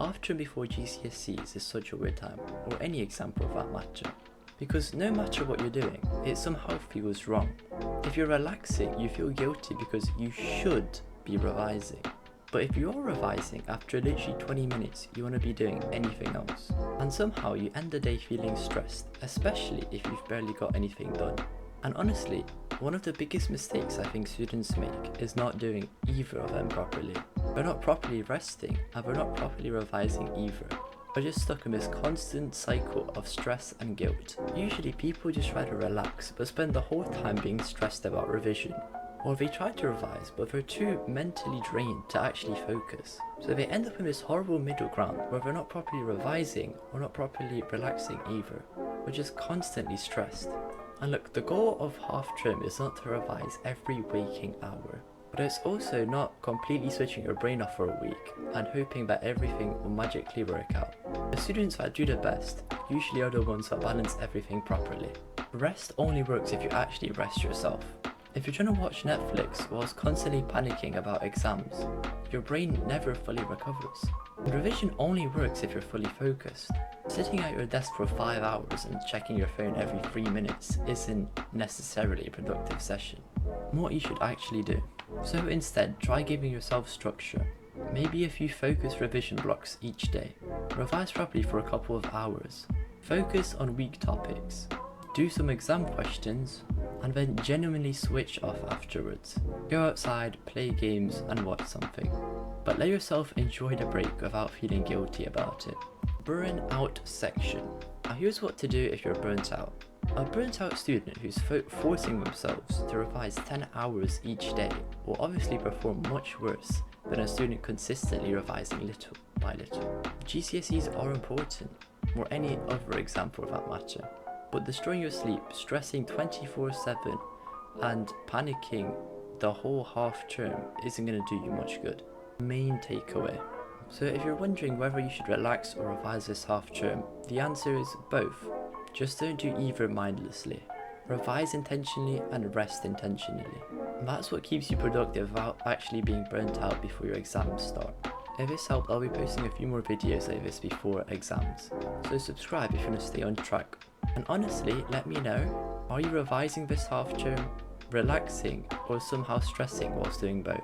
half term before GCSEs is such a weird time, or any example of that matter. Because no matter what you're doing, it somehow feels wrong. If you're relaxing, you feel guilty because you should be revising. But if you're revising, after literally 20 minutes, you want to be doing anything else. And somehow you end the day feeling stressed, especially if you've barely got anything done. And honestly, one of the biggest mistakes I think students make is not doing either of them properly. We're not properly resting, and we're not properly revising either. We're just stuck in this constant cycle of stress and guilt. Usually people just try to relax, but spend the whole time being stressed about revision. Or they try to revise, but they're too mentally drained to actually focus. So they end up in this horrible middle ground where they're not properly revising or not properly relaxing either. We're just constantly stressed. And look, the goal of half term is not to revise every waking hour, but it's also not completely switching your brain off for a week and hoping that everything will magically work out. The students that do the best usually are the ones that balance everything properly. Rest only works if you actually rest yourself. If you're trying to watch Netflix whilst constantly panicking about exams, your brain never fully recovers. And revision only works if you're fully focused. Sitting at your desk for 5 hours and checking your phone every 3 minutes isn't necessarily a productive session. What you should actually do. So instead, try giving yourself structure. Maybe a few focused revision blocks each day. Revise properly for a couple of hours. Focus on weak topics. Do some exam questions, and then genuinely switch off afterwards. Go outside, play games, and watch something. But let yourself enjoy the break without feeling guilty about it. Burnout section. Now here's what to do if you're burnt out. A burnt out student who's forcing themselves to revise 10 hours each day will obviously perform much worse than a student consistently revising little by little. GCSEs are important, or any other exam for that matter. But destroying your sleep, stressing 24/7 and panicking the whole half term isn't going to do you much good. Main takeaway. So if you're wondering whether you should relax or revise this half term, the answer is both. Just don't do either mindlessly. Revise intentionally and rest intentionally. And that's what keeps you productive without actually being burnt out before your exams start. If this helped, I'll be posting a few more videos like this before exams. So subscribe if you want to stay on track. And honestly, let me know, are you revising this half term, relaxing, or somehow stressing whilst doing both?